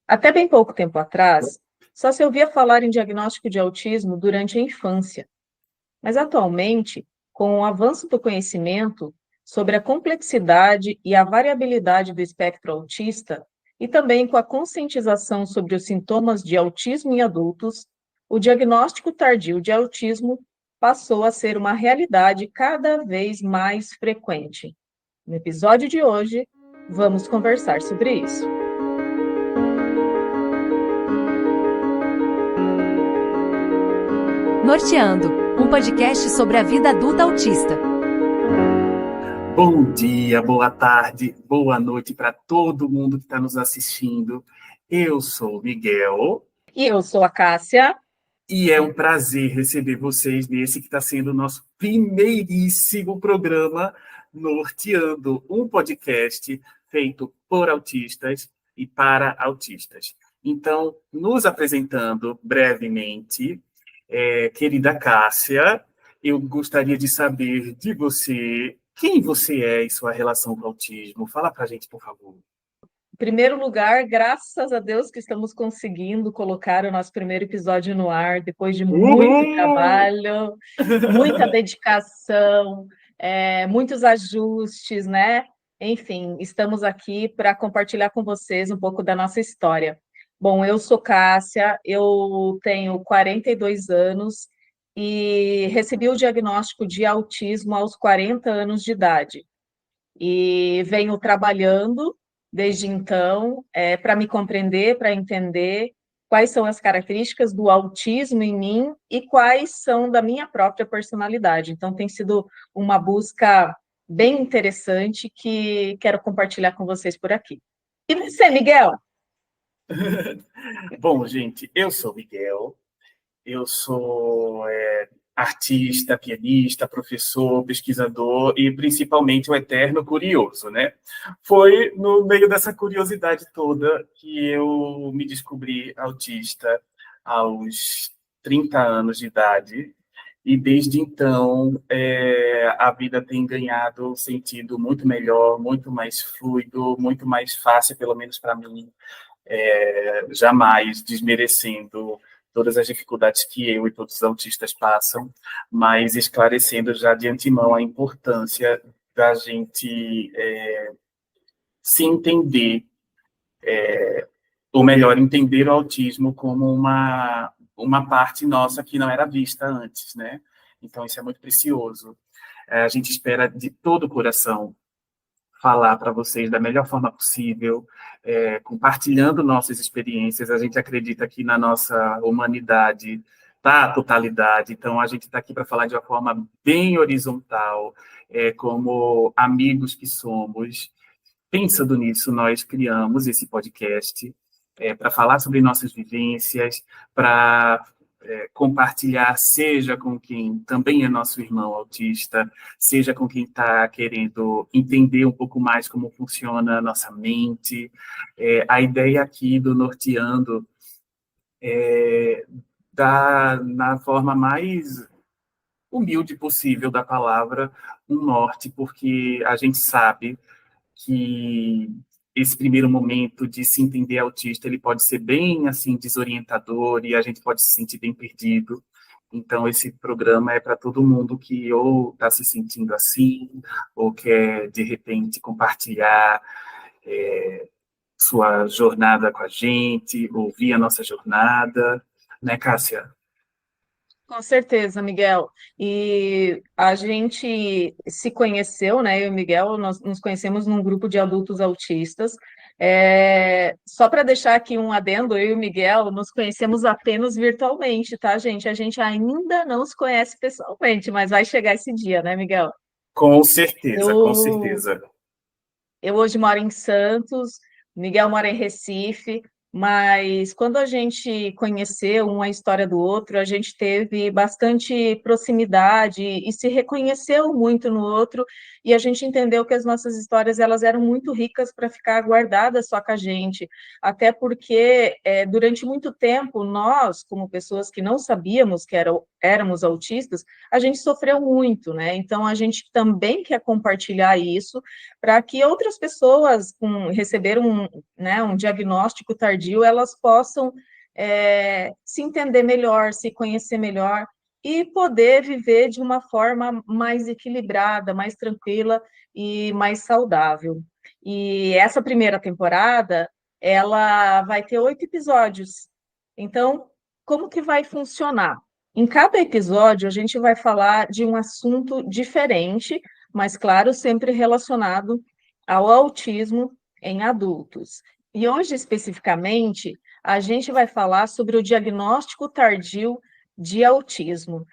Até bem pouco tempo atrás, só se ouvia falar em diagnóstico de autismo durante a infância. Mas atualmente, com o avanço do conhecimento sobre a complexidade e a variabilidade do espectro autista, e também com a conscientização sobre os sintomas de autismo em adultos, o diagnóstico tardio de autismo passou a ser uma realidade cada vez mais frequente. No episódio de hoje, vamos conversar sobre isso. Norteando, um podcast sobre a vida adulta autista. Bom dia, boa tarde, boa noite para todo mundo que está nos assistindo. Eu sou o Miguel. E eu sou a Cássia. E é um prazer receber vocês nesse que está sendo o nosso primeiríssimo programa Norteando, um podcast feito por autistas e para autistas. Então, nos apresentando brevemente, querida Cássia, eu gostaria de saber de você quem você é e sua relação com o autismo. Fala para a gente, por favor. Em primeiro lugar, graças a Deus que estamos conseguindo colocar o nosso primeiro episódio no ar, depois de muito trabalho, muita dedicação, muitos ajustes, né? Enfim, estamos aqui para compartilhar com vocês um pouco da nossa história. Bom, eu sou Cássia, eu tenho 42 anos e recebi o diagnóstico de autismo aos 40 anos de idade. E venho trabalhando desde então para me compreender, para entender quais são as características do autismo em mim e quais são da minha própria personalidade. Então, tem sido uma busca bem interessante que quero compartilhar com vocês por aqui. E você, Miguel? Bom, gente, eu sou Miguel, eu sou artista, pianista, professor, pesquisador e principalmente um eterno curioso, né? Foi no meio dessa curiosidade toda que eu me descobri autista aos 30 anos de idade e desde então a vida tem ganhado um sentido muito melhor, muito mais fluido, muito mais fácil, pelo menos para mim, jamais desmerecendo todas as dificuldades que eu e todos os autistas passam, mas esclarecendo já de antemão a importância da gente se entender, ou melhor, entender o autismo como uma parte nossa que não era vista antes, né? Então, isso é muito precioso. A gente espera de todo o coração falar para vocês da melhor forma possível, compartilhando nossas experiências. A gente acredita que na nossa humanidade está a totalidade, então a gente está aqui para falar de uma forma bem horizontal, como amigos que somos. Pensando nisso, nós criamos esse podcast para falar sobre nossas vivências, para compartilhar, seja com quem também é nosso irmão autista, seja com quem está querendo entender um pouco mais como funciona a nossa mente. A ideia aqui do Norteando dá, na forma mais humilde possível da palavra, um norte, porque a gente sabe que esse primeiro momento de se entender autista, ele pode ser bem, assim, desorientador e a gente pode se sentir bem perdido. Então, esse programa é para todo mundo que ou está se sentindo assim, ou quer, de repente, compartilhar sua jornada com a gente, ouvir a nossa jornada. Né, Cássia? Com certeza, Miguel. E a gente se conheceu, né? Eu e o Miguel, nós nos conhecemos num grupo de adultos autistas. Só para deixar aqui um adendo, eu e o Miguel nos conhecemos apenas virtualmente, tá, gente? A gente ainda não se conhece pessoalmente, mas vai chegar esse dia, né, Miguel? Com certeza, com Eu, certeza. eu hoje moro em Santos, o Miguel mora em Recife, mas quando a gente conheceu uma história do outro, a gente teve bastante proximidade e se reconheceu muito no outro, e a gente entendeu que as nossas histórias elas eram muito ricas para ficar guardadas só com a gente, até porque durante muito tempo nós, como pessoas que não sabíamos que éramos autistas, a gente sofreu muito, né? Então a gente também quer compartilhar isso para que outras pessoas receberam um diagnóstico tardio tardio, elas possam se entender melhor, se conhecer melhor e poder viver de uma forma mais equilibrada, mais tranquila e mais saudável. E essa primeira temporada, ela vai ter 8 episódios. Então, como que vai funcionar? Em cada episódio, a gente vai falar de um assunto diferente, mas, claro, sempre relacionado ao autismo em adultos. E hoje, especificamente, a gente vai falar sobre o diagnóstico tardio de autismo.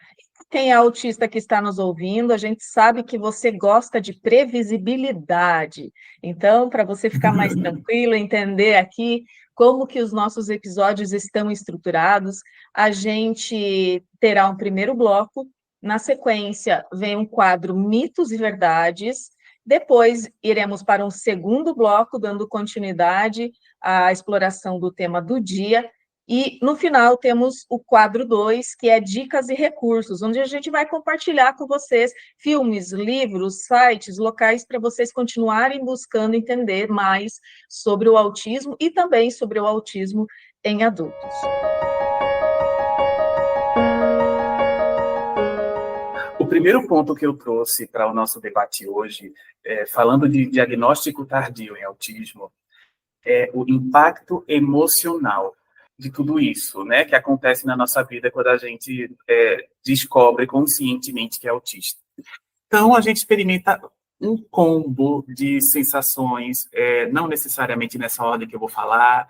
Quem é autista que está nos ouvindo, a gente sabe que você gosta de previsibilidade. Então, para você ficar mais tranquilo, entender aqui como que os nossos episódios estão estruturados, a gente terá um primeiro bloco, na sequência vem um quadro Mitos e Verdades, depois iremos para um segundo bloco, dando continuidade à exploração do tema do dia, e, no final, temos o quadro 2, que é Dicas e Recursos, onde a gente vai compartilhar com vocês filmes, livros, sites, locais para vocês continuarem buscando entender mais sobre o autismo e também sobre o autismo em adultos. O primeiro ponto que eu trouxe para o nosso debate hoje, falando de diagnóstico tardio em autismo, é o impacto emocional de tudo isso, né, que acontece na nossa vida quando a gente descobre conscientemente que é autista. Então, a gente experimenta um combo de sensações, não necessariamente nessa ordem que eu vou falar,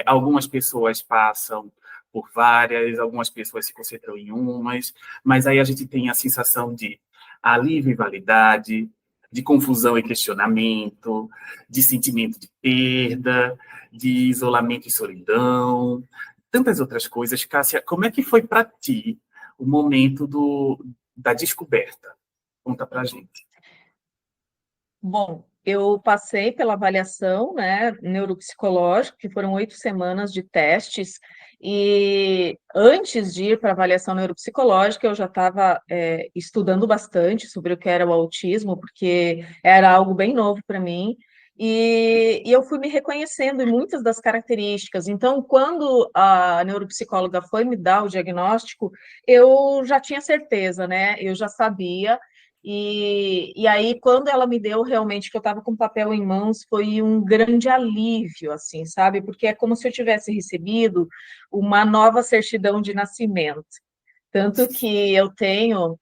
algumas pessoas passam por várias, algumas pessoas se concentram em umas, mas aí a gente tem a sensação de alívio e validade, de confusão e questionamento, de sentimento de perda, de isolamento e solidão, tantas outras coisas. Cássia, como é que foi para ti o momento da descoberta? Conta para a gente. Bom, eu passei pela avaliação, né, neuropsicológica, que foram 8 semanas de testes, e antes de ir para a avaliação neuropsicológica, eu já estava estudando bastante sobre o que era o autismo, porque era algo bem novo para mim, e eu fui me reconhecendo em muitas das características. Então, quando a neuropsicóloga foi me dar o diagnóstico, eu já tinha certeza, né, eu já sabia. E aí, quando ela me deu realmente que eu estava com o papel em mãos, foi um grande alívio, assim, sabe? Porque é como se eu tivesse recebido uma nova certidão de nascimento. Tanto que eu tenho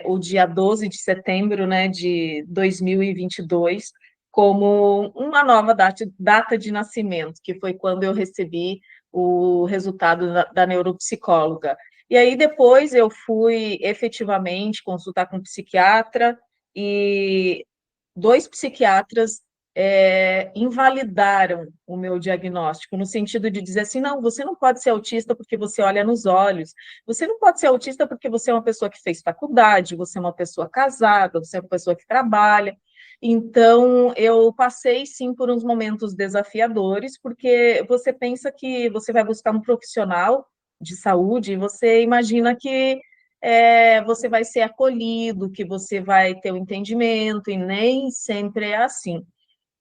o dia 12 de setembro, né, de 2022 como uma nova data de nascimento, que foi quando eu recebi o resultado da neuropsicóloga. E aí depois eu fui efetivamente consultar com um psiquiatra e 2 psiquiatras invalidaram o meu diagnóstico, no sentido de dizer assim, não, você não pode ser autista porque você olha nos olhos, você não pode ser autista porque você é uma pessoa que fez faculdade, você é uma pessoa casada, você é uma pessoa que trabalha. Então, eu passei, sim, por uns momentos desafiadores, porque você pensa que você vai buscar um profissional de saúde e você imagina que você vai ser acolhido, que você vai ter o entendimento, e nem sempre é assim.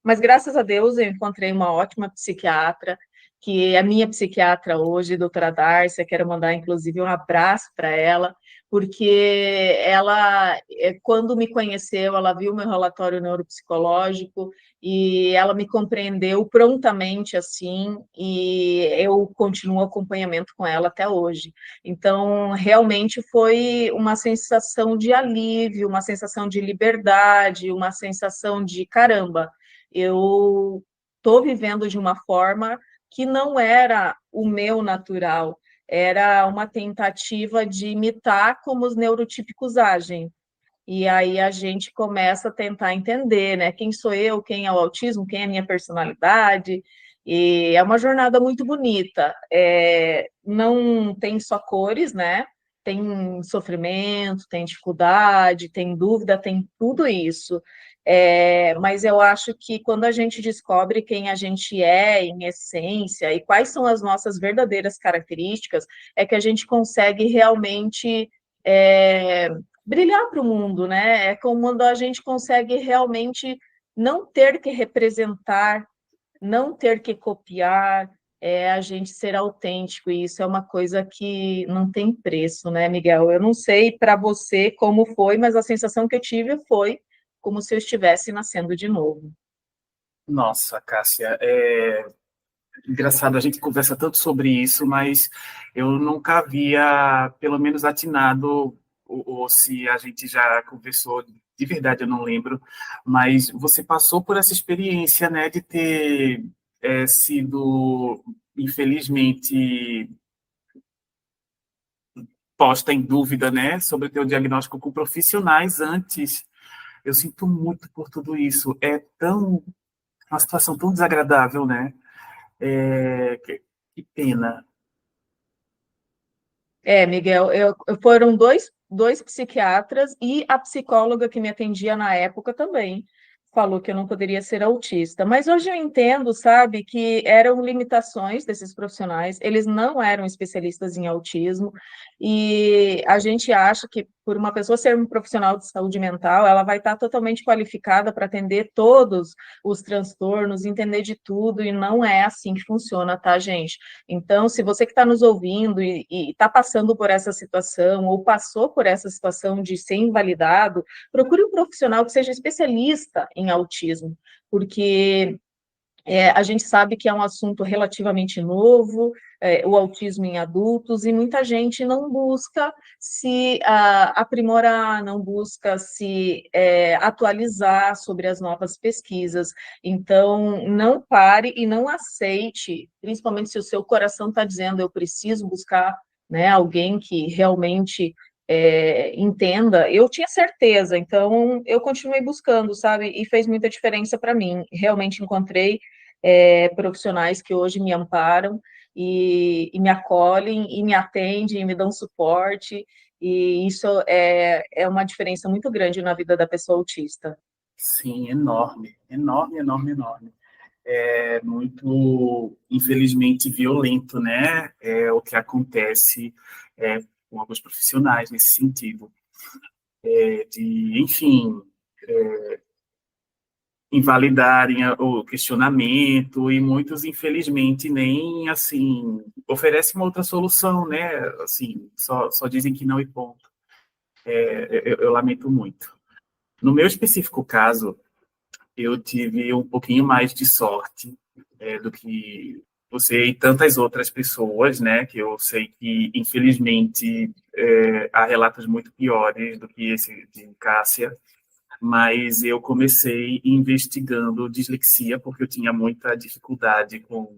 Mas, graças a Deus, eu encontrei uma ótima psiquiatra, que é a minha psiquiatra hoje, doutora Dárcia, quero mandar, inclusive, um abraço para ela, porque ela, quando me conheceu, ela viu meu relatório neuropsicológico e ela me compreendeu prontamente, assim, e eu continuo acompanhamento com ela até hoje. Então, realmente foi uma sensação de alívio, uma sensação de liberdade, uma sensação de caramba, eu estou vivendo de uma forma que não era o meu natural, era uma tentativa de imitar como os neurotípicos agem. E aí a gente começa a tentar entender, né? Quem sou eu, quem é o autismo, quem é a minha personalidade. E é uma jornada muito bonita. Não tem só cores, né? Tem sofrimento, tem dificuldade, tem dúvida, tem tudo isso. Mas eu acho que quando a gente descobre quem a gente é em essência e quais são as nossas verdadeiras características, é que a gente consegue realmente brilhar para o mundo, né? É como quando a gente consegue realmente não ter que representar, não ter que copiar, é a gente ser autêntico, e isso é uma coisa que não tem preço, né, Miguel? Eu não sei para você como foi, mas a sensação que eu tive foi como se eu estivesse nascendo de novo. Nossa, Cássia, engraçado, a gente conversa tanto sobre isso, mas eu nunca havia, pelo menos, atinado, ou se a gente já conversou, de verdade eu não lembro, mas você passou por essa experiência, né, de ter sido, infelizmente, posta em dúvida, né, sobre o teu diagnóstico com profissionais antes. Eu sinto muito por tudo isso. É uma situação tão desagradável, né? Que pena. Miguel, foram dois psiquiatras e a psicóloga que me atendia na época também falou que eu não poderia ser autista. Mas hoje eu entendo, sabe, que eram limitações desses profissionais, eles não eram especialistas em autismo, e a gente acha que por uma pessoa ser um profissional de saúde mental, ela vai estar totalmente qualificada para atender todos os transtornos, entender de tudo, e não é assim que funciona, tá, gente? Então, se você que está nos ouvindo e está passando por essa situação, ou passou por essa situação de ser invalidado, procure um profissional que seja especialista em autismo, porque a gente sabe que é um assunto relativamente novo, o autismo em adultos, e muita gente não busca se aprimorar, não busca se atualizar sobre as novas pesquisas. Então, não pare e não aceite, principalmente se o seu coração está dizendo, eu preciso buscar, né, alguém que realmente entenda. Eu tinha certeza, então eu continuei buscando, sabe? E fez muita diferença para mim. Realmente encontrei profissionais que hoje me amparam e me acolhem e me atendem e me dão suporte, e isso é uma diferença muito grande na vida da pessoa autista. Sim, enorme, enorme, enorme, enorme. É muito, infelizmente, violento, né? É o que acontece com alguns profissionais nesse sentido. Enfim, invalidarem o questionamento, e muitos, infelizmente, nem, assim, oferecem uma outra solução, né? Assim, só dizem que não e ponto. Eu lamento muito. No meu específico caso, eu tive um pouquinho mais de sorte do que você e tantas outras pessoas, né? Que eu sei que, infelizmente, há relatos muito piores do que esse de Cássia, mas eu comecei investigando dislexia, porque eu tinha muita dificuldade com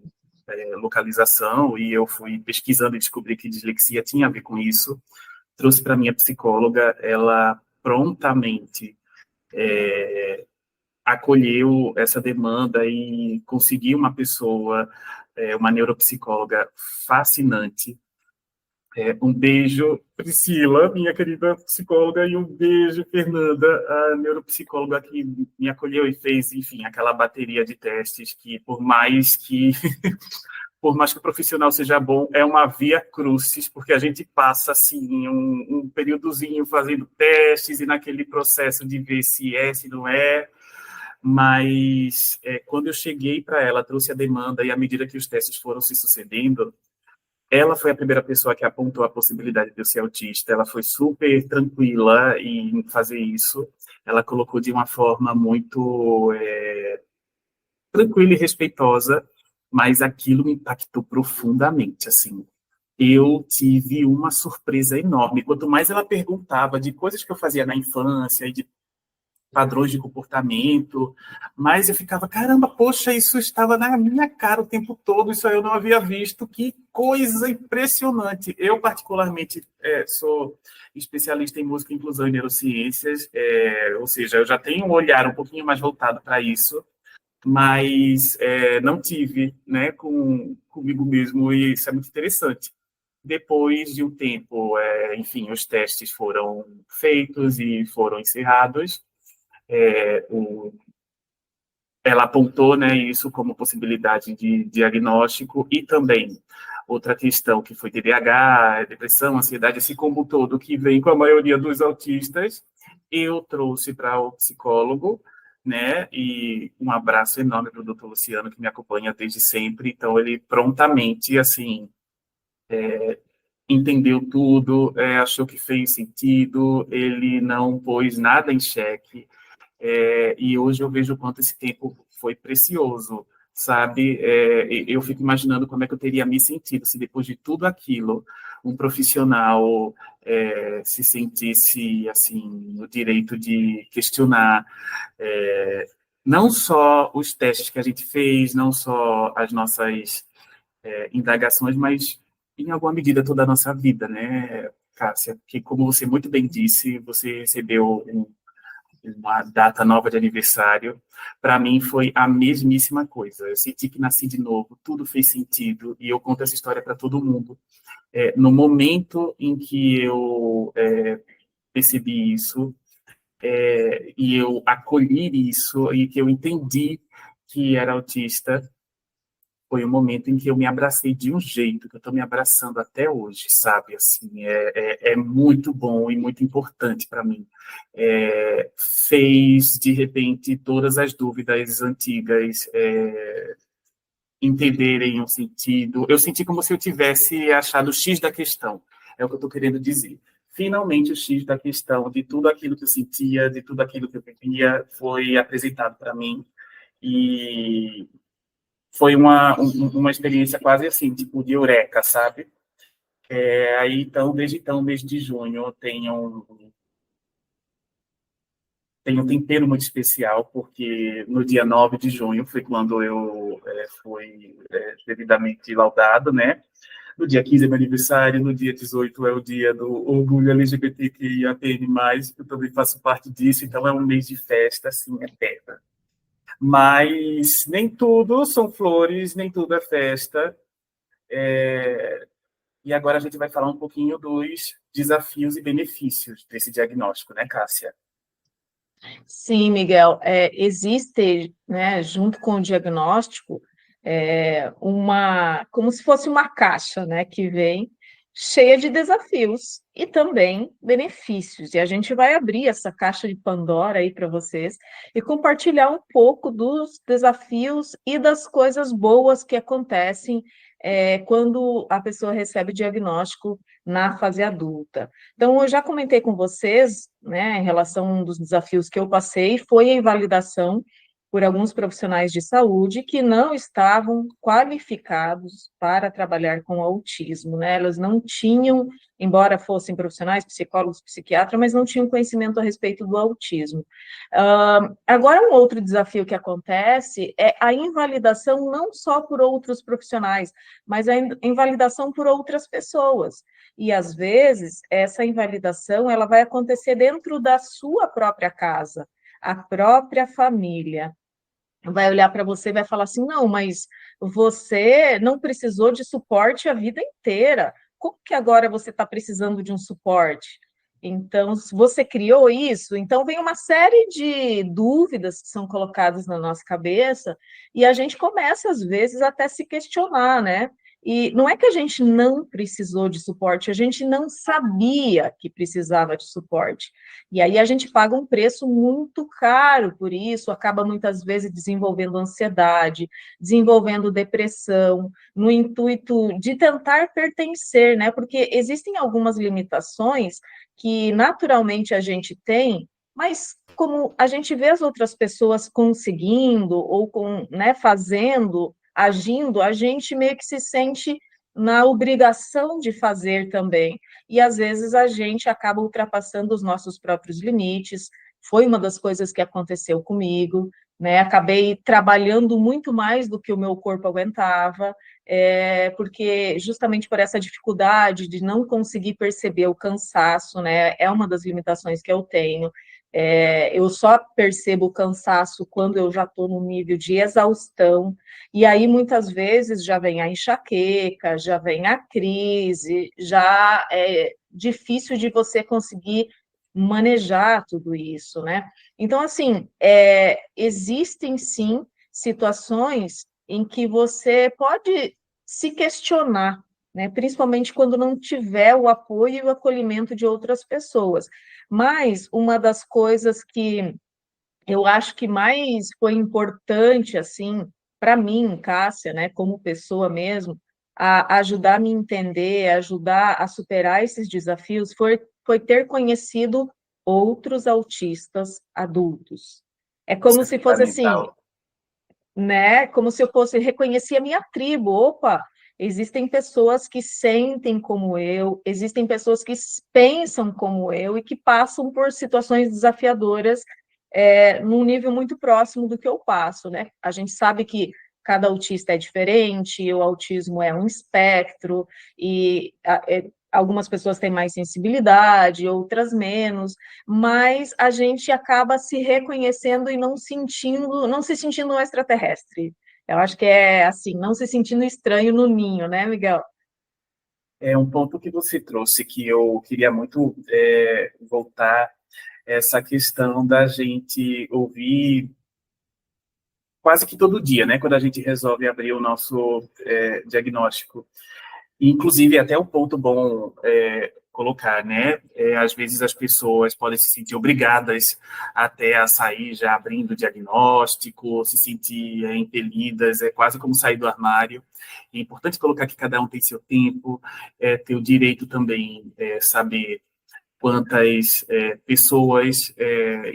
localização, e eu fui pesquisando e descobri que dislexia tinha a ver com isso. Trouxe para minha psicóloga, ela prontamente acolheu essa demanda e conseguiu uma pessoa, uma neuropsicóloga fascinante. Um beijo, Priscila, minha querida psicóloga, e um beijo, Fernanda, a neuropsicóloga que me acolheu e fez, enfim, aquela bateria de testes que, por mais que o profissional seja bom, é uma via crucis, porque a gente passa, assim, um períodozinho fazendo testes e naquele processo de ver se é, se não é, mas quando eu cheguei para ela, trouxe a demanda, e à medida que os testes foram se sucedendo, ela foi a primeira pessoa que apontou a possibilidade de eu ser autista. Ela foi super tranquila em fazer isso. Ela colocou de uma forma muito tranquila e respeitosa, mas aquilo me impactou profundamente, assim. Eu tive uma surpresa enorme. Quanto mais ela perguntava de coisas que eu fazia na infância e de padrões de comportamento, mas eu ficava, caramba, poxa, isso estava na minha cara o tempo todo, isso eu não havia visto, que coisa impressionante. Eu, particularmente, sou especialista em música, inclusão e neurociências, ou seja, eu já tenho um olhar um pouquinho mais voltado para isso, mas não tive, né, comigo mesmo, e isso é muito interessante. Depois de um tempo, enfim, os testes foram feitos e foram encerrados. Ela apontou, né, isso como possibilidade de diagnóstico, e também outra questão que foi TDAH, depressão, ansiedade, esse combo todo que vem com a maioria dos autistas. Eu trouxe para o psicólogo, né? E um abraço enorme para o doutor Luciano, que me acompanha desde sempre. Então, ele prontamente, assim, entendeu tudo, achou que fez sentido, ele não pôs nada em xeque. E hoje eu vejo o quanto esse tempo foi precioso, sabe? Eu fico imaginando como é que eu teria me sentido se depois de tudo aquilo, um profissional se sentisse, assim, no direito de questionar não só os testes que a gente fez, não só as nossas indagações, mas, em alguma medida, toda a nossa vida, né, Cássia? Que, como você muito bem disse, você recebeu uma data nova de aniversário. Para mim foi a mesmíssima coisa. Eu senti que nasci de novo, tudo fez sentido, e eu conto essa história para todo mundo. No momento em que eu percebi isso, e eu acolhi isso, e que eu entendi que era autista, foi o momento em que eu me abracei de um jeito que eu estou me abraçando até hoje, sabe? Assim, é muito bom e muito importante para mim. Fez, de repente, todas as dúvidas antigas entenderem o sentido. Eu senti como se eu tivesse achado o X da questão, é o que eu estou querendo dizer. Finalmente, o X da questão, de tudo aquilo que eu sentia, de tudo aquilo que eu vivia, foi apresentado para mim. E foi uma experiência quase assim, tipo de eureka, sabe? Aí, então, desde então, mês de junho, eu tenho um tempero muito especial, porque no dia 9 de junho foi quando eu fui devidamente laudado, né? No dia 15 é meu aniversário, no dia 18 é o dia do orgulho LGBTQIAPN+, eu também faço parte disso, então é um mês de festa, assim, eterna. Mas nem tudo são flores, nem tudo é festa. E agora a gente vai falar um pouquinho dos desafios e benefícios desse diagnóstico, né, Cássia? Sim, Miguel, existe, né, junto com o diagnóstico, como se fosse uma caixa, né, que vem cheia de desafios e também benefícios. E a gente vai abrir essa caixa de Pandora aí para vocês e compartilhar um pouco dos desafios e das coisas boas que acontecem quando a pessoa recebe o diagnóstico na fase adulta. Então, eu já comentei com vocês, né, em relação a um dos desafios que eu passei, foi a invalidação por alguns profissionais de saúde que não estavam qualificados para trabalhar com autismo, né? Elas não tinham, embora fossem profissionais, psicólogos, psiquiatras, mas não tinham conhecimento a respeito do autismo. Agora, um outro desafio que acontece é a invalidação não só por outros profissionais, mas a invalidação por outras pessoas. E, às vezes, essa invalidação ela vai acontecer dentro da sua própria casa, a própria família. Vai olhar para você e vai falar assim, não, mas você não precisou de suporte a vida inteira. Como que agora você está precisando de um suporte? Então, se você criou isso, então vem uma série de dúvidas que são colocadas na nossa cabeça e a gente começa, às vezes, até se questionar, né? E não é que a gente não precisou de suporte, a gente não sabia que precisava de suporte. E aí a gente paga um preço muito caro por isso, acaba muitas vezes desenvolvendo ansiedade, desenvolvendo depressão, no intuito de tentar pertencer, né? Porque existem algumas limitações que naturalmente a gente tem, mas como a gente vê as outras pessoas conseguindo ou né, fazendo, agindo, a gente meio que se sente na obrigação de fazer também. E às vezes a gente acaba ultrapassando os nossos próprios limites. Foi uma das coisas que aconteceu comigo, né? Acabei trabalhando muito mais do que o meu corpo aguentava, porque justamente por essa dificuldade de não conseguir perceber o cansaço, né? É uma das limitações que eu tenho. Eu só percebo o cansaço quando eu já estou no nível de exaustão, e aí muitas vezes já vem a enxaqueca, já vem a crise, já é difícil de você conseguir manejar tudo isso, né? Então, assim, existem sim situações em que você pode se questionar, né? Principalmente quando não tiver o apoio e o acolhimento de outras pessoas. Mas uma das coisas que eu acho que mais foi importante, assim, para mim, Cássia, né, como pessoa mesmo, a ajudar a me entender, ajudar a superar esses desafios, foi ter conhecido outros autistas adultos. É Isso como é se fosse assim, fundamental. né? Como se eu fosse reconhecer a minha tribo. Opa, existem pessoas que sentem como eu, existem pessoas que pensam como eu e que passam por situações desafiadoras num nível muito próximo do que eu passo, né? A gente sabe que cada autista é diferente, o autismo é um espectro, e algumas pessoas têm mais sensibilidade, outras menos, mas a gente acaba se reconhecendo e não se sentindo um extraterrestre. Eu acho que é assim, não se sentindo estranho no ninho, né, Miguel? É um ponto que você trouxe que eu queria muito voltar, essa questão da gente ouvir quase que todo dia, né, quando a gente resolve abrir o nosso diagnóstico. Inclusive, até um ponto bom colocar, né? Às vezes as pessoas podem se sentir obrigadas até a sair já abrindo o diagnóstico, se sentir impelidas, é quase como sair do armário. É importante colocar que cada um tem seu tempo, ter o direito também saber quantas pessoas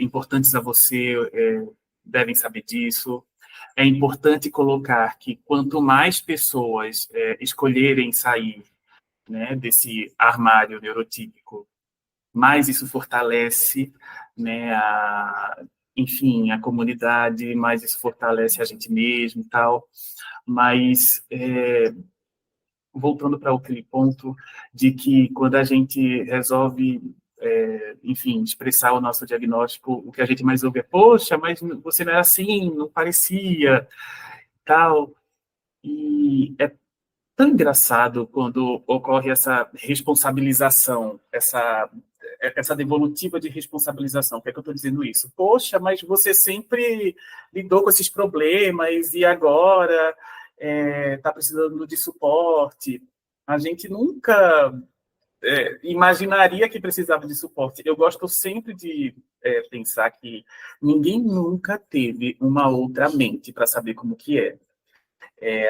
importantes a você devem saber disso. É importante colocar que quanto mais pessoas escolherem sair, né, desse armário neurotípico, mais isso fortalece, né, enfim, a comunidade, mais isso fortalece a gente mesmo e tal. Mas, voltando para aquele ponto de que quando a gente resolve, enfim, expressar o nosso diagnóstico, o que a gente mais ouve é, poxa, mas você não era assim, não parecia, tal. E é tão engraçado quando ocorre essa responsabilização, essa devolutiva de responsabilização. Por que é que eu estou dizendo isso? Poxa, mas você sempre lidou com esses problemas e agora está precisando de suporte. A gente nunca imaginaria que precisava de suporte. Eu gosto sempre de pensar que ninguém nunca teve uma outra mente para saber como que é.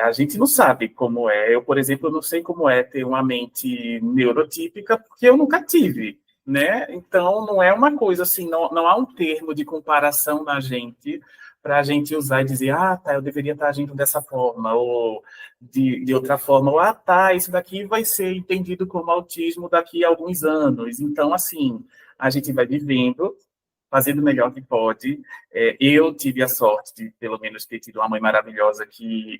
A gente não sabe como é. Eu, por exemplo, não sei como é ter uma mente neurotípica, porque eu nunca tive, né? Então, não é uma coisa assim, não há um termo de comparação na gente para a gente usar e dizer, ah, tá, eu deveria estar agindo dessa forma, ou de outra forma, ou, ah, tá, isso daqui vai ser entendido como autismo daqui a alguns anos. Então, assim, a gente vai vivendo fazendo o melhor que pode. Eu tive a sorte de, pelo menos, ter tido uma mãe maravilhosa que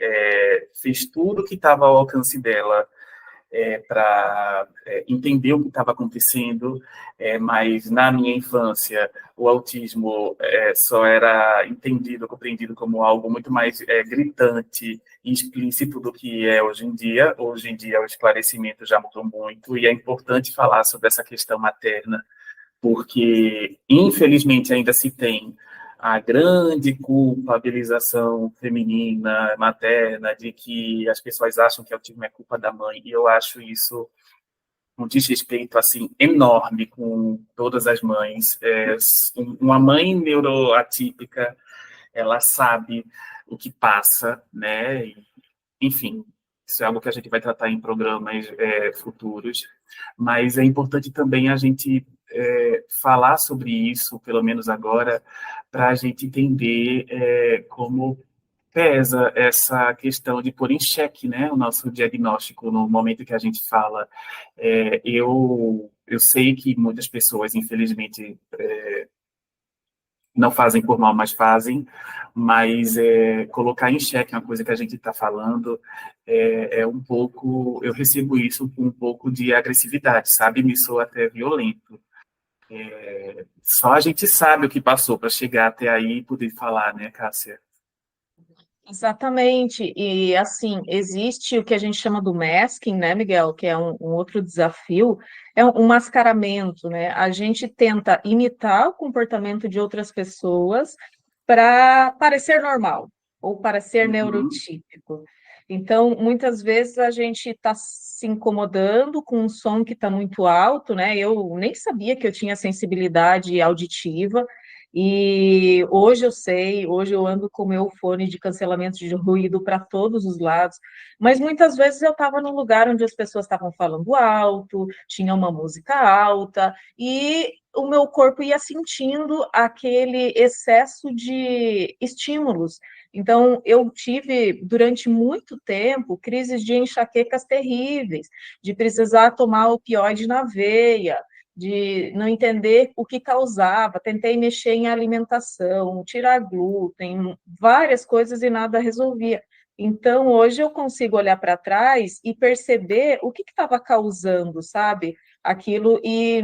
fez tudo o que estava ao alcance dela para entender o que estava acontecendo, mas na minha infância o autismo só era entendido, compreendido como algo muito mais gritante e explícito do que é hoje em dia. Hoje em dia o esclarecimento já mudou muito e é importante falar sobre essa questão materna, porque, infelizmente, ainda se tem a grande culpabilização feminina, materna, de que as pessoas acham que autismo é culpa da mãe, e eu acho isso um desrespeito, assim, enorme com todas as mães. Uma mãe neuroatípica, ela sabe o que passa, né? E, enfim, isso é algo que a gente vai tratar em programas futuros, mas é importante também a gente falar sobre isso, pelo menos agora, para a gente entender como pesa essa questão de pôr em xeque, né, o nosso diagnóstico no momento que a gente fala. Eu sei que muitas pessoas, infelizmente, não fazem por mal, mas fazem, mas colocar em xeque uma coisa que a gente está falando um pouco, eu recebo isso com um pouco de agressividade, sabe? Me soa até violento. Só a gente sabe o que passou para chegar até aí e poder falar, né, Cássia? Exatamente, e assim, existe o que a gente chama do masking, né, Miguel, que é um outro desafio, é um mascaramento, né? A gente tenta imitar o comportamento de outras pessoas para parecer normal ou para ser Uhum. neurotípico. Então, muitas vezes a gente está se incomodando com um som que está muito alto, né? Eu nem sabia que eu tinha sensibilidade auditiva, E hoje eu sei, hoje eu ando com o meu fone de cancelamento de ruído para todos os lados, mas muitas vezes eu estava num lugar onde as pessoas estavam falando alto, tinha uma música alta, e o meu corpo ia sentindo aquele excesso de estímulos. Então, eu tive, durante muito tempo, crises de enxaquecas terríveis, de precisar tomar opioide na veia, de não entender o que causava, tentei mexer em alimentação, tirar glúten, várias coisas e nada resolvia. Então, hoje eu consigo olhar para trás e perceber o que estava causando, sabe, aquilo, e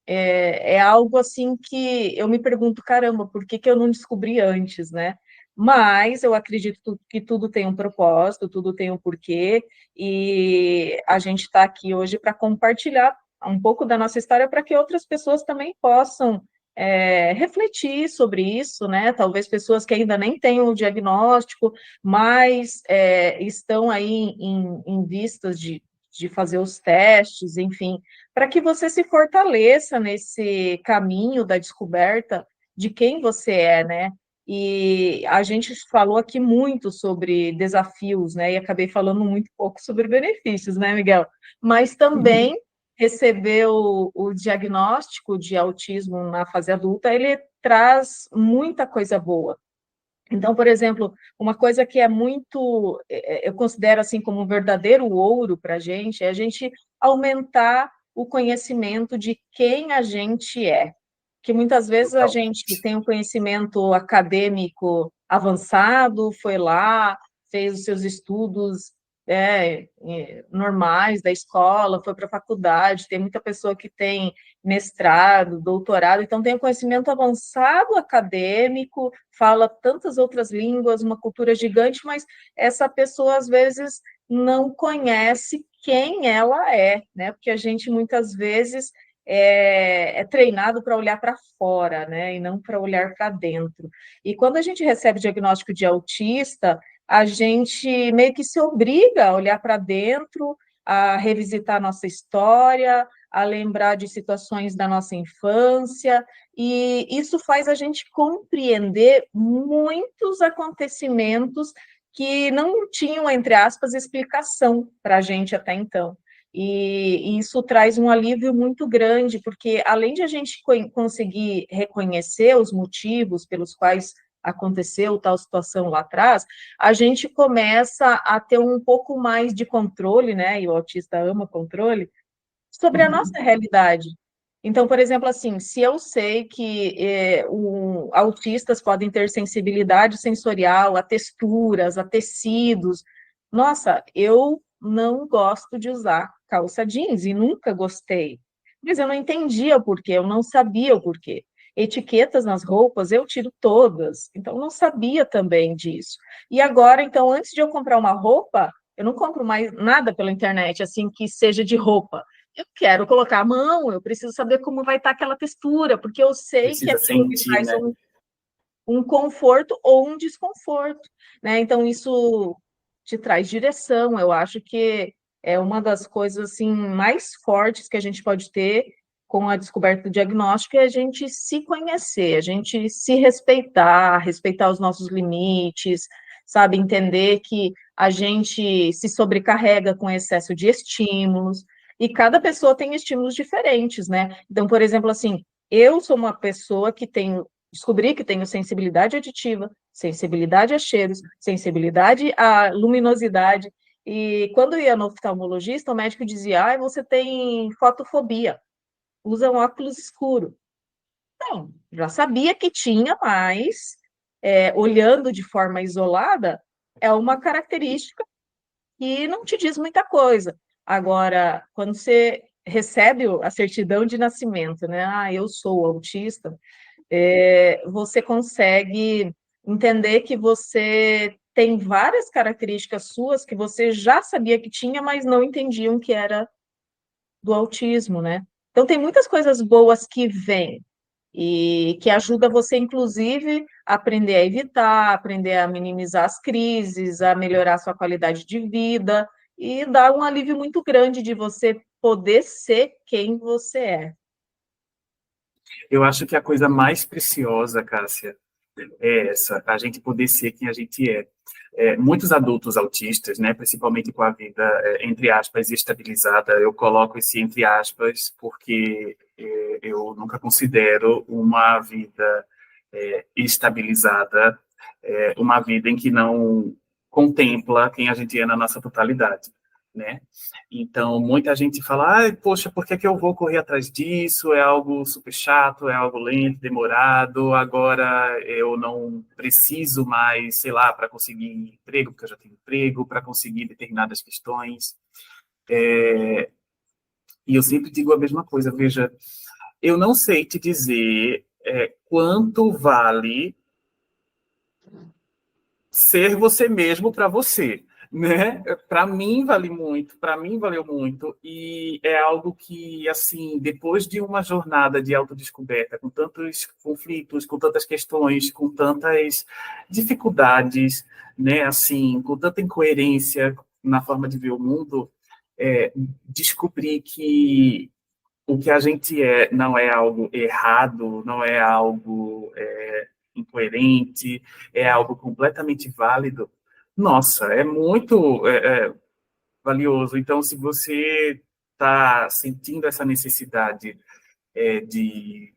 é algo assim que eu me pergunto, caramba, por que que eu não descobri antes, né? Mas eu acredito que tudo tem um propósito, tudo tem um porquê, e a gente está aqui hoje para compartilhar um pouco da nossa história para que outras pessoas também possam refletir sobre isso, né? Talvez pessoas que ainda nem têm o diagnóstico, mas estão aí em vistas de fazer os testes, enfim, para que você se fortaleça nesse caminho da descoberta de quem você é, né? E a gente falou aqui muito sobre desafios, né? E acabei falando muito pouco sobre benefícios, né, Miguel? Mas também receber o diagnóstico de autismo na fase adulta, ele traz muita coisa boa. Então, por exemplo, uma coisa que é muito, eu considero assim como um verdadeiro ouro para a gente, é a gente aumentar o conhecimento de quem a gente é. Que muitas vezes a gente Totalmente. tem um conhecimento acadêmico avançado, foi lá, fez os seus estudos normais da escola, foi para a faculdade, tem muita pessoa que tem mestrado, doutorado, então tem um conhecimento avançado acadêmico, fala tantas outras línguas, uma cultura gigante, mas essa pessoa às vezes não conhece quem ela é, né? Porque a gente muitas vezes é treinado para olhar para fora, né? E não para olhar para dentro. E quando a gente recebe diagnóstico de autista, a gente meio que se obriga a olhar para dentro, a revisitar a nossa história, a lembrar de situações da nossa infância, e isso faz a gente compreender muitos acontecimentos que não tinham, entre aspas, explicação para a gente até então. E isso traz um alívio muito grande, porque além de a gente conseguir reconhecer os motivos pelos quais aconteceu tal situação lá atrás, a gente começa a ter um pouco mais de controle, né? E o autista ama controle, sobre a nossa realidade. Então, por exemplo, assim, se eu sei que autistas podem ter sensibilidade sensorial a texturas, a tecidos, nossa, eu não gosto de usar calça jeans e nunca gostei. Mas eu não entendia o porquê, eu não sabia o porquê. Etiquetas nas roupas eu tiro todas, então eu não sabia também disso. E agora, então, antes de eu comprar uma roupa, eu não compro mais nada pela internet, assim, que seja de roupa. Eu quero colocar a mão, eu preciso saber como vai estar aquela textura, porque eu sei que Precisa aquilo me sentir, traz né? um conforto ou um desconforto, né? Então, isso te traz direção. Eu acho que é uma das coisas assim mais fortes que a gente pode ter com a descoberta do diagnóstico é a gente se conhecer, a gente se respeitar, respeitar os nossos limites, sabe, entender que a gente se sobrecarrega com excesso de estímulos, e cada pessoa tem estímulos diferentes, né? Então, por exemplo, assim, eu sou uma pessoa que descobri que tenho sensibilidade auditiva, sensibilidade a cheiros, sensibilidade à luminosidade. E quando eu ia no oftalmologista, o médico dizia: ah, você tem fotofobia, usa um óculos escuro. Então, já sabia que tinha, mas olhando de forma isolada, é uma característica que não te diz muita coisa. Agora, quando você recebe a certidão de nascimento, né? Ah, eu sou autista, você consegue entender que você tem várias características suas que você já sabia que tinha, mas não entendiam que era do autismo, né? Então, tem muitas coisas boas que vêm e que ajuda você, inclusive, a aprender a evitar, aprender a minimizar as crises, a melhorar a sua qualidade de vida e dá um alívio muito grande de você poder ser quem você é. Eu acho que a coisa mais preciosa, Cássia, é essa, a gente poder ser quem a gente é. Muitos adultos autistas, né, principalmente com a vida, entre aspas, estabilizada, eu coloco esse entre aspas porque eu nunca considero uma vida estabilizada, uma vida em que não contempla quem a gente é na nossa totalidade, né? Então, muita gente fala, poxa, por que que eu vou correr atrás disso? É algo super chato, é algo lento, demorado, agora eu não preciso mais, sei lá, para conseguir emprego, porque eu já tenho emprego, para conseguir determinadas questões. E eu sempre digo a mesma coisa, veja, eu não sei te dizer quanto vale ser você mesmo para você, né? Para mim vale muito, para mim valeu muito, e é algo que, assim, depois de uma jornada de autodescoberta, com tantos conflitos, com tantas questões, com tantas dificuldades, né? Assim, com tanta incoerência na forma de ver o mundo, descobri que o que a gente não é algo errado, não é algo incoerente, é algo completamente válido. Nossa, é muito valioso. Então, se você está sentindo essa necessidade de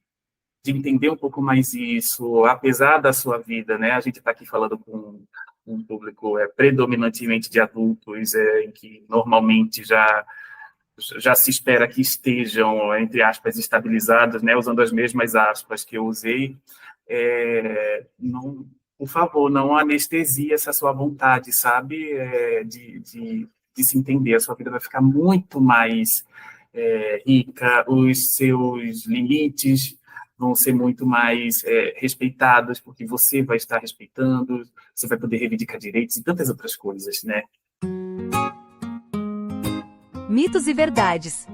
entender um pouco mais isso, apesar da sua vida, né? A gente está aqui falando com um público predominantemente de adultos, em que normalmente já se espera que estejam, entre aspas, estabilizados, né, usando as mesmas aspas que eu usei, não, por favor, não anestesie essa sua vontade, sabe, de se entender. A sua vida vai ficar muito mais rica, os seus limites vão ser muito mais respeitados, porque você vai estar respeitando, você vai poder reivindicar direitos e tantas outras coisas, né? Mitos e verdades.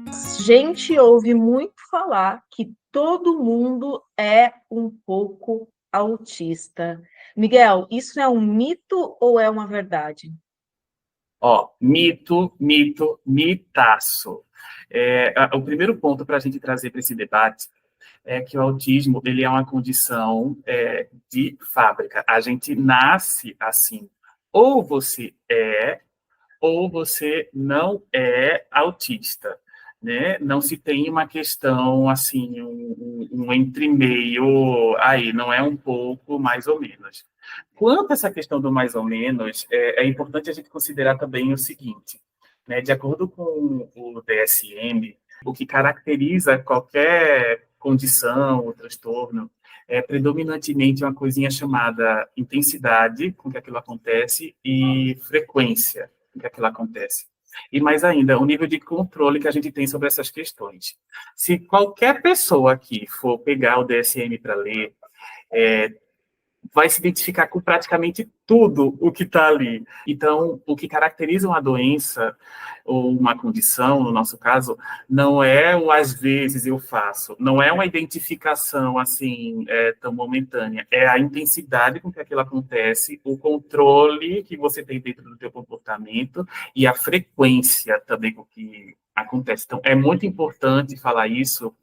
A gente ouve muito falar que todo mundo é um pouco autista. Miguel, isso é um mito ou é uma verdade? Mito, mito, mitaço. O primeiro ponto para a gente trazer para esse debate é que o autismo ele é uma condição de fábrica. A gente nasce assim. Ou você ou você não é autista, né? Não se tem uma questão assim, um entre meio aí, não é um pouco, mais ou menos. Quanto a essa questão do mais ou menos, é importante a gente considerar também o seguinte, né? De acordo com o DSM, o que caracteriza qualquer condição ou transtorno é predominantemente uma coisinha chamada intensidade com que aquilo acontece e frequência com que aquilo acontece. E mais ainda, o nível de controle que a gente tem sobre essas questões. Se qualquer pessoa aqui for pegar o DSM para ler, vai se identificar com praticamente tudo o que está ali. Então, o que caracteriza uma doença ou uma condição, no nosso caso, não é o às vezes eu faço, não é uma identificação assim tão momentânea, é a intensidade com que aquilo acontece, o controle que você tem dentro do teu comportamento e a frequência também com que acontece. Então, é muito importante falar isso,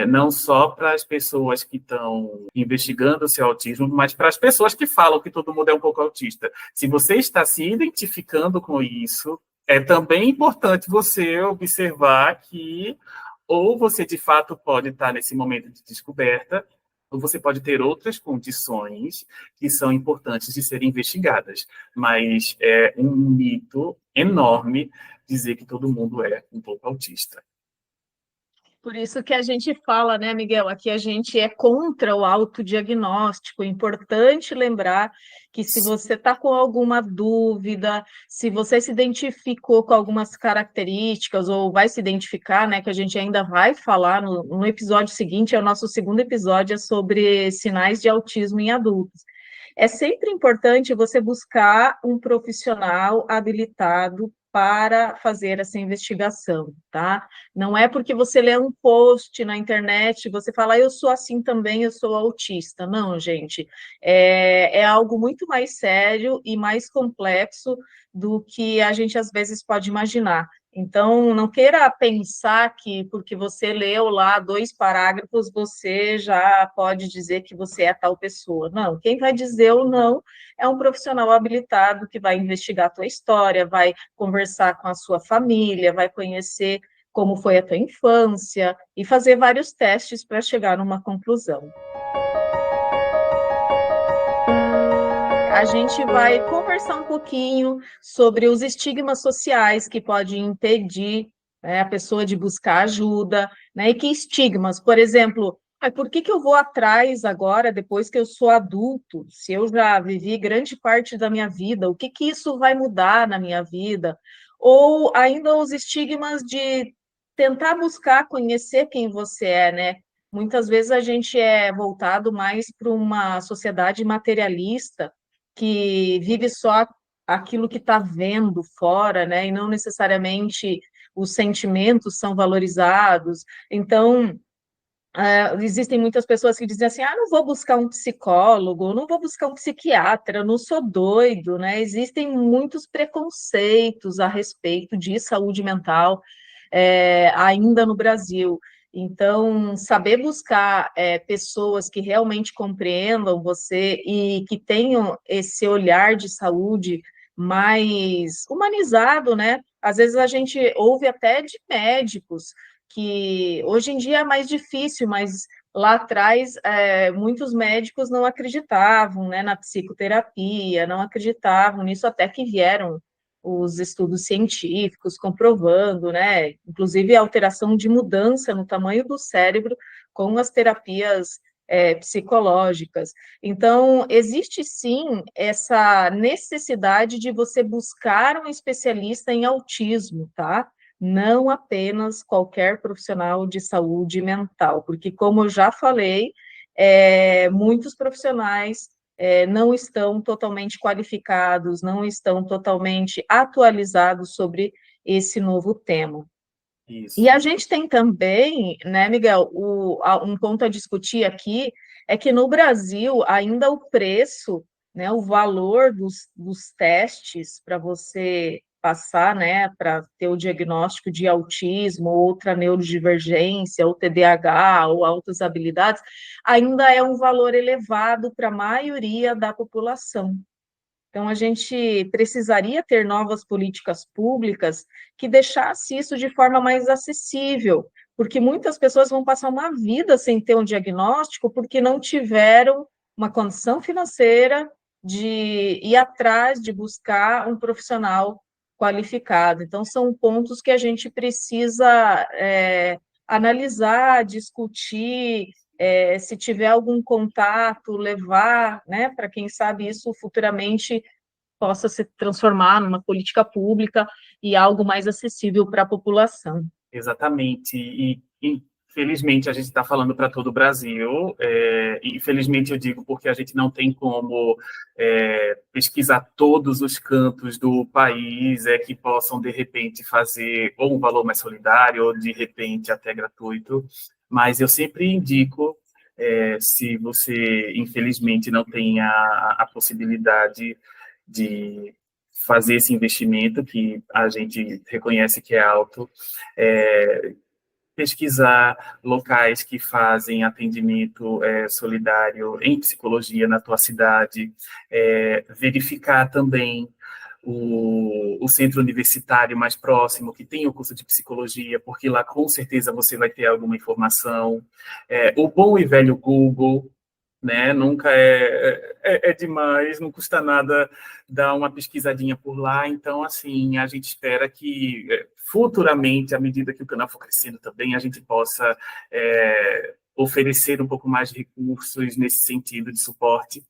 não só para as pessoas que estão investigando o seu autismo, mas para as pessoas que falam que todo mundo é um pouco autista. Se você está se identificando com isso, é também importante você observar que ou você, de fato, pode estar nesse momento de descoberta, ou você pode ter outras condições que são importantes de serem investigadas. Mas é um mito enorme dizer que todo mundo é um pouco autista. Por isso que a gente fala, né, Miguel? Aqui a gente é contra o autodiagnóstico. É importante lembrar que se você está com alguma dúvida, se você se identificou com algumas características, ou vai se identificar, né? Que a gente ainda vai falar no episódio seguinte, é o nosso segundo episódio, é sobre sinais de autismo em adultos. É sempre importante você buscar um profissional habilitado para fazer essa investigação, tá? Não é porque você lê um post na internet, você fala, eu sou assim também, eu sou autista. Não, gente, é algo muito mais sério e mais complexo do que a gente às vezes pode imaginar. Então, não queira pensar que porque você leu lá 2 parágrafos, você já pode dizer que você é tal pessoa. Não, quem vai dizer ou não é um profissional habilitado que vai investigar a tua história, vai conversar com a sua família, vai conhecer como foi a tua infância e fazer vários testes para chegar numa conclusão. A gente vai conversar um pouquinho sobre os estigmas sociais que podem impedir, né, a pessoa de buscar ajuda, né? E que estigmas, por exemplo, por que eu vou atrás agora, depois que eu sou adulto, se eu já vivi grande parte da minha vida, o que isso vai mudar na minha vida? Ou ainda os estigmas de tentar buscar conhecer quem você é, né? Muitas vezes a gente é voltado mais para uma sociedade materialista, que vive só aquilo que está vendo fora, né? E não necessariamente os sentimentos são valorizados. Então, existem muitas pessoas que dizem assim: não vou buscar um psicólogo, não vou buscar um psiquiatra, eu não sou doido, né? Existem muitos preconceitos a respeito de saúde mental, ainda no Brasil. Então, saber buscar pessoas que realmente compreendam você e que tenham esse olhar de saúde mais humanizado, né? Às vezes a gente ouve até de médicos que hoje em dia é mais difícil, mas lá atrás muitos médicos não acreditavam, né, na psicoterapia, não acreditavam nisso até que vieram os estudos científicos comprovando, né, inclusive a alteração de mudança no tamanho do cérebro com as terapias psicológicas. Então, existe sim essa necessidade de você buscar um especialista em autismo, tá? Não apenas qualquer profissional de saúde mental, porque, como eu já falei, muitos profissionais não estão totalmente qualificados, não estão totalmente atualizados sobre esse novo tema. Isso. E a gente tem também, né, Miguel, um ponto a discutir aqui é que no Brasil ainda o preço, né, o valor dos testes para você passar, né, para ter o diagnóstico de autismo, ou outra neurodivergência, ou TDAH, ou altas habilidades, ainda é um valor elevado para a maioria da população. Então, a gente precisaria ter novas políticas públicas que deixasse isso de forma mais acessível, porque muitas pessoas vão passar uma vida sem ter um diagnóstico porque não tiveram uma condição financeira de ir atrás, de buscar um profissional qualificado. Então, são pontos que a gente precisa analisar, discutir, se tiver algum contato, levar, né, para quem sabe isso futuramente possa se transformar numa política pública e algo mais acessível para a população. Exatamente. E, infelizmente, a gente está falando para todo o Brasil. Infelizmente, eu digo porque a gente não tem como pesquisar todos os cantos do país que possam, de repente, fazer ou um valor mais solidário ou, de repente, até gratuito. Mas eu sempre indico, se você, infelizmente, não tem a possibilidade de fazer esse investimento, que a gente reconhece que é alto, pesquisar locais que fazem atendimento solidário em psicologia na tua cidade, verificar também o centro universitário mais próximo, que tem o curso de psicologia, porque lá com certeza você vai ter alguma informação. O bom e velho Google, né? Nunca é demais, não custa nada dar uma pesquisadinha por lá. Então, assim, a gente espera que futuramente, à medida que o canal for crescendo também, a gente possa oferecer um pouco mais de recursos nesse sentido de suporte.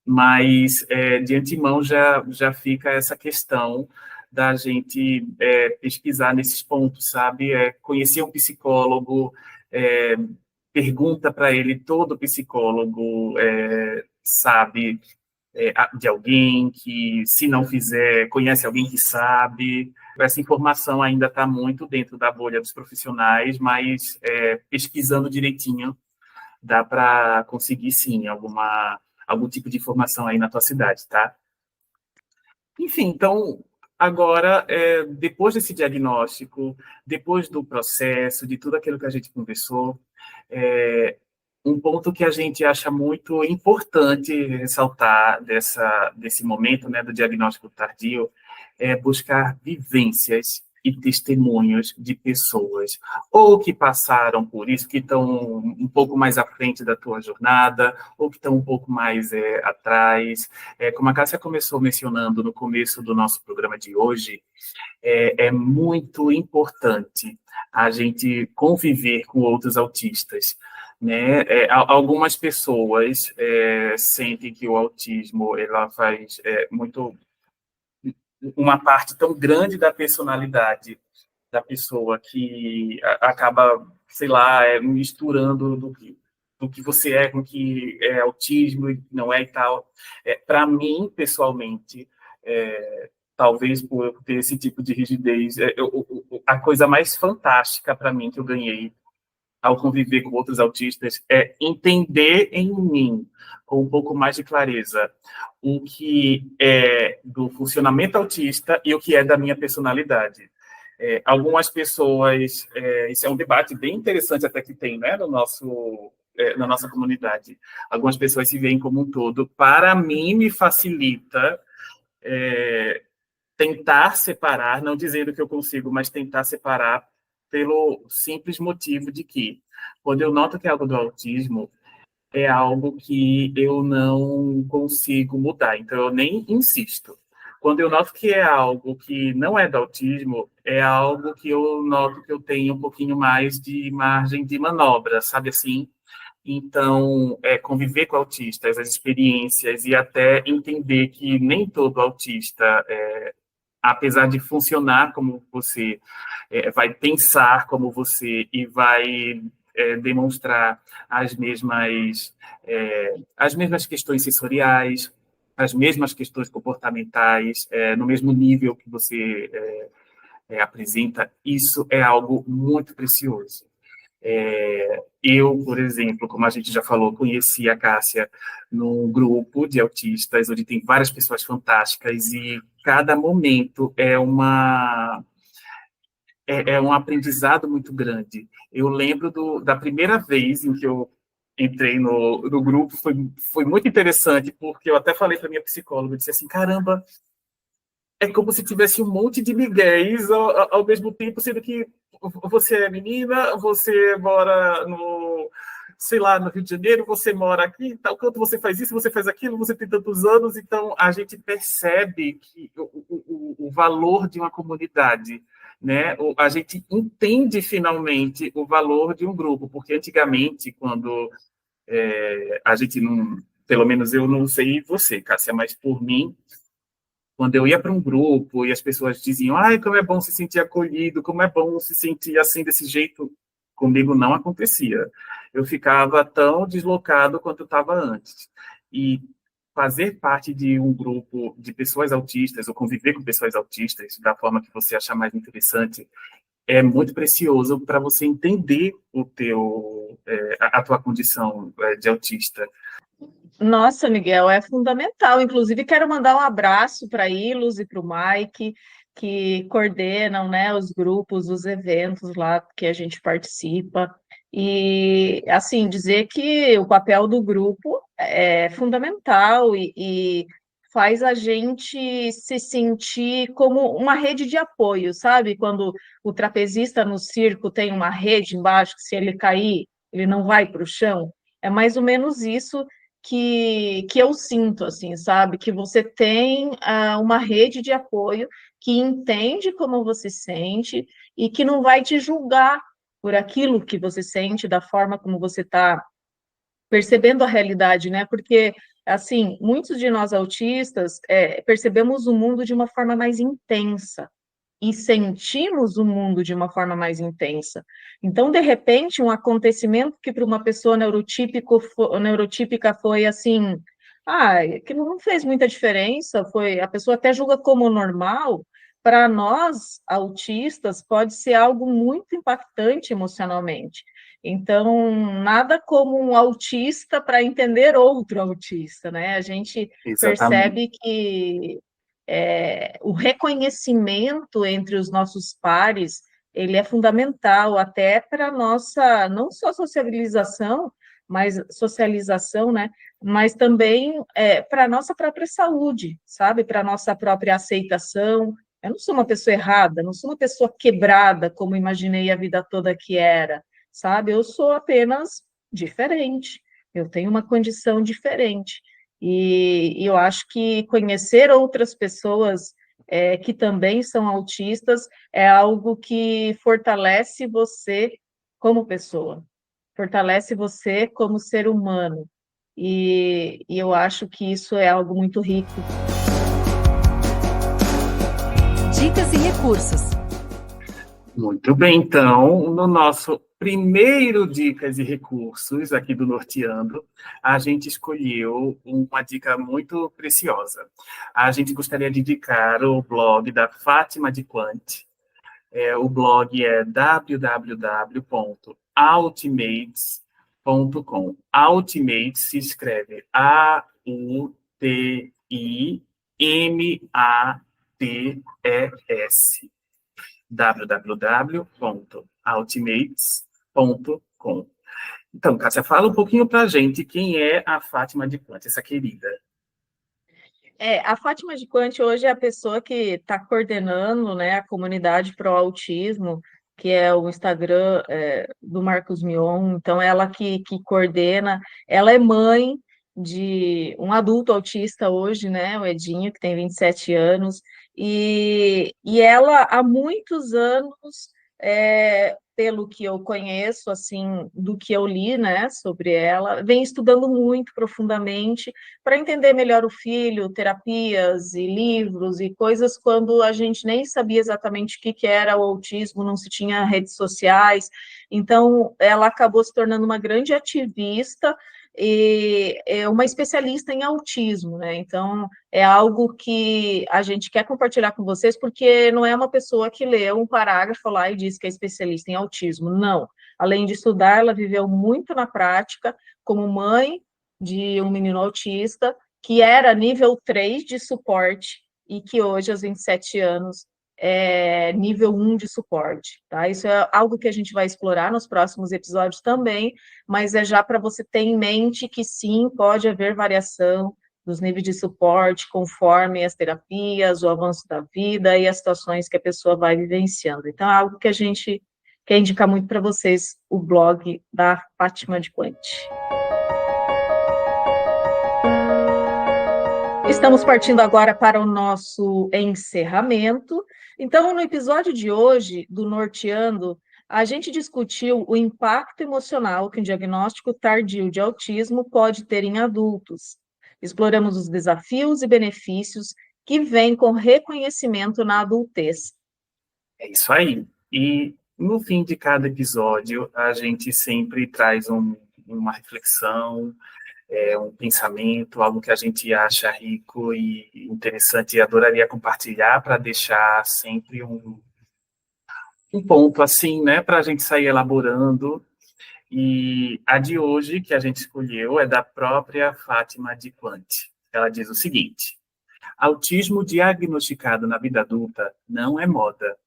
Mas, de antemão, já fica essa questão da gente pesquisar nesses pontos, sabe? Conhecer um psicólogo, pergunta para ele, todo psicólogo sabe de alguém que, se não fizer, conhece alguém que sabe. Essa informação ainda está muito dentro da bolha dos profissionais, mas pesquisando direitinho, dá para conseguir, sim, algum tipo de informação aí na tua cidade, tá? Enfim, então, Agora, depois desse diagnóstico, depois do processo, de tudo aquilo que a gente conversou, é, um ponto que a gente acha muito importante ressaltar desse momento, né, do diagnóstico tardio, é buscar vivências e testemunhos de pessoas, ou que passaram por isso, que estão um pouco mais à frente da tua jornada, ou que estão um pouco mais atrás. Como a Cássia começou mencionando no começo do nosso programa de hoje, é muito importante a gente conviver com outros autistas, né? Algumas pessoas sentem que o autismo ela faz muito uma parte tão grande da personalidade da pessoa que acaba, sei lá, misturando do que você é com o que é autismo e não é e tal. Para mim, pessoalmente, talvez por ter esse tipo de rigidez, a coisa mais fantástica para mim que eu ganhei ao conviver com outros autistas é entender em mim, com um pouco mais de clareza, o que é do funcionamento autista e o que é da minha personalidade. Algumas pessoas, isso é um debate bem interessante até que tem, né, na nossa comunidade. Algumas pessoas se veem como um todo. Para mim, me facilita tentar separar, não dizendo que eu consigo, mas tentar separar pelo simples motivo de que, quando eu noto que é algo do autismo, é algo que eu não consigo mudar, então eu nem insisto. Quando eu noto que é algo que não é do autismo, é algo que eu noto que eu tenho um pouquinho mais de margem de manobra, sabe assim? Então, conviver com autistas, as experiências e até entender que nem todo autista apesar de funcionar como você, vai pensar como você e vai demonstrar as mesmas questões sensoriais, as mesmas questões comportamentais, no mesmo nível que você apresenta, isso é algo muito precioso. Eu, por exemplo, como a gente já falou, conheci a Cássia num grupo de autistas, onde tem várias pessoas fantásticas e cada momento é um aprendizado muito grande. Eu lembro da primeira vez em que eu entrei no grupo, foi muito interessante, porque eu até falei para minha psicóloga, eu disse assim, caramba, é como se tivesse um monte de miguéis ao mesmo tempo, sendo que você é menina, você mora no, sei lá, no Rio de Janeiro, você mora aqui, tal quanto você faz isso, você faz aquilo, você tem tantos anos, então a gente percebe que o valor de uma comunidade, né? A gente entende finalmente o valor de um grupo, porque antigamente, quando a gente não, pelo menos eu não sei você, Cássia, mas por mim, quando eu ia para um grupo e as pessoas diziam, ai, como é bom se sentir acolhido, como é bom se sentir assim, desse jeito, comigo não acontecia. Eu ficava tão deslocado quanto eu estava antes. E fazer parte de um grupo de pessoas autistas, ou conviver com pessoas autistas, da forma que você achar mais interessante, é muito precioso para você entender a tua condição de autista. Nossa, Miguel, é fundamental. Inclusive, quero mandar um abraço para a Ilus e para o Mike, que coordenam, né, os grupos, os eventos lá que a gente participa. E, assim, dizer que o papel do grupo é fundamental e faz a gente se sentir como uma rede de apoio, sabe? Quando o trapezista no circo tem uma rede embaixo, que se ele cair, ele não vai para o chão. É mais ou menos isso que eu sinto, assim, sabe? Que você tem uma rede de apoio que entende como você sente e que não vai te julgar por aquilo que você sente, da forma como você está percebendo a realidade, né? Porque, assim, muitos de nós autistas percebemos o mundo de uma forma mais intensa e sentimos o mundo de uma forma mais intensa. Então, de repente, um acontecimento que para uma pessoa neurotípica foi assim, que não fez muita diferença, foi a pessoa até julga como normal, para nós, autistas, pode ser algo muito impactante emocionalmente. Então, nada como um autista para entender outro autista, né? A gente Exatamente. percebe que o reconhecimento entre os nossos pares, ele é fundamental até para a nossa, não só socialização, né, mas também para a nossa própria saúde, sabe, para a nossa própria aceitação. Eu não sou uma pessoa errada, não sou uma pessoa quebrada, como imaginei a vida toda que era, sabe, eu sou apenas diferente, eu tenho uma condição diferente. E eu acho que conhecer outras pessoas que também são autistas é algo que fortalece você como pessoa, fortalece você como ser humano. E eu acho que isso é algo muito rico. Dicas e recursos. Muito bem, então, no nosso primeiro Dicas e Recursos aqui do Norteando, a gente escolheu uma dica muito preciosa. A gente gostaria de indicar o blog da Fátima de Quant. O blog é www.autimates.com. Ultimate se escreve Autimates. www.ultimates.com. Então, Cássia, fala um pouquinho para a gente quem é a Fátima de Quant, essa querida. A Fátima de Quant hoje é a pessoa que está coordenando, né, a comunidade Pro Autismo, que é o Instagram do Marcos Mion. Então, ela que coordena. Ela é mãe de um adulto autista hoje, né, o Edinho, que tem 27 anos, e ela, há muitos anos, pelo que eu conheço, assim, do que eu li, né, sobre ela, vem estudando muito profundamente para entender melhor o filho, terapias e livros e coisas, quando a gente nem sabia exatamente o que era o autismo, não se tinha redes sociais. Então, ela acabou se tornando uma grande ativista e é uma especialista em autismo, né? Então, é algo que a gente quer compartilhar com vocês, porque não é uma pessoa que lê um parágrafo lá e diz que é especialista em autismo, não. Além de estudar, ela viveu muito na prática, como mãe de um menino autista, que era nível 3 de suporte, e que hoje, aos 27 anos, é nível 1 de suporte, tá? Isso é algo que a gente vai explorar nos próximos episódios também, mas é já para você ter em mente que sim, pode haver variação dos níveis de suporte conforme as terapias, o avanço da vida e as situações que a pessoa vai vivenciando. Então, é algo que a gente quer indicar muito para vocês, o blog da Fátima de Quant. Estamos partindo agora para o nosso encerramento. Então, no episódio de hoje, do Norteando, a gente discutiu o impacto emocional que um diagnóstico tardio de autismo pode ter em adultos. Exploramos os desafios e benefícios que vêm com reconhecimento na adultez. É isso aí. E no fim de cada episódio, a gente sempre traz uma reflexão, um pensamento, algo que a gente acha rico e interessante e adoraria compartilhar para deixar sempre um ponto assim, né, para a gente sair elaborando. E a de hoje, que a gente escolheu, é da própria Fátima de Quant. Ela diz o seguinte: autismo diagnosticado na vida adulta não é moda.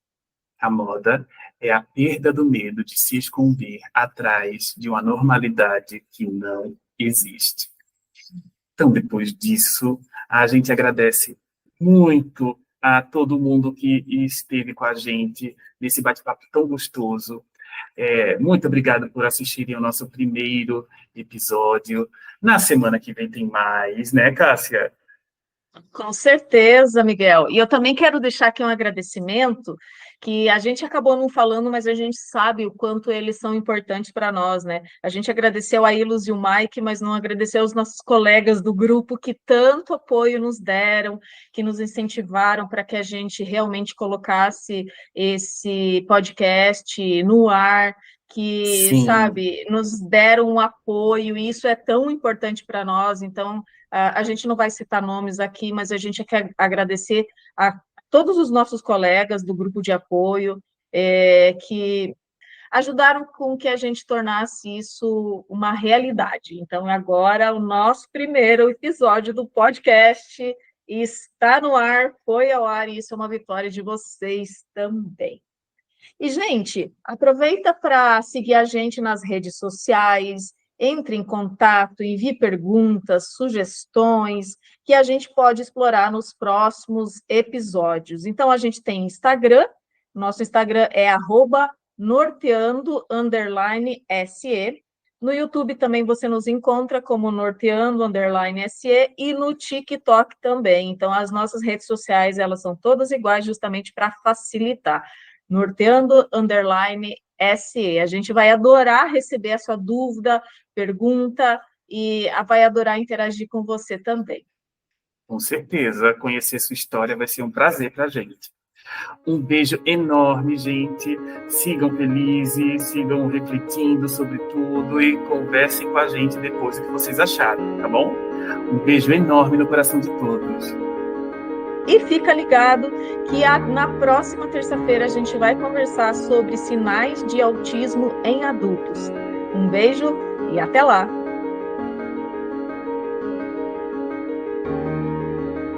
A moda é a perda do medo de se esconder atrás de uma normalidade que não existe. Então, depois disso, a gente agradece muito a todo mundo que esteve com a gente nesse bate-papo tão gostoso. Muito obrigado por assistirem ao nosso primeiro episódio. Na semana que vem tem mais, né, Cássia? Com certeza, Miguel. E eu também quero deixar aqui um agradecimento, que a gente acabou não falando, mas a gente sabe o quanto eles são importantes para nós, né? A gente agradeceu a Ilus e o Mike, mas não agradeceu os nossos colegas do grupo que tanto apoio nos deram, que nos incentivaram para que a gente realmente colocasse esse podcast no ar, que, Sim. sabe, nos deram um apoio, e isso é tão importante para nós. Então, a gente não vai citar nomes aqui, mas a gente quer agradecer a todos os nossos colegas do grupo de apoio, que ajudaram com que a gente tornasse isso uma realidade. Então, agora, o nosso primeiro episódio do podcast está no ar, foi ao ar, e isso é uma vitória de vocês também. E, gente, aproveita para seguir a gente nas redes sociais, entre em contato, envie perguntas, sugestões, que a gente pode explorar nos próximos episódios. Então, a gente tem Instagram, nosso Instagram é @norteando_se. No YouTube também você nos encontra como norteando_se e no TikTok também. Então, as nossas redes sociais, elas são todas iguais justamente para facilitar. Norteando_se. A gente vai adorar receber a sua dúvida, pergunta e vai adorar interagir com você também. Com certeza, conhecer sua história vai ser um prazer para a gente. Um beijo enorme, gente. Sigam felizes, sigam refletindo sobre tudo e conversem com a gente depois o que vocês acharam, tá bom? Um beijo enorme no coração de todos. E fica ligado que na próxima terça-feira a gente vai conversar sobre sinais de autismo em adultos. Um beijo e até lá!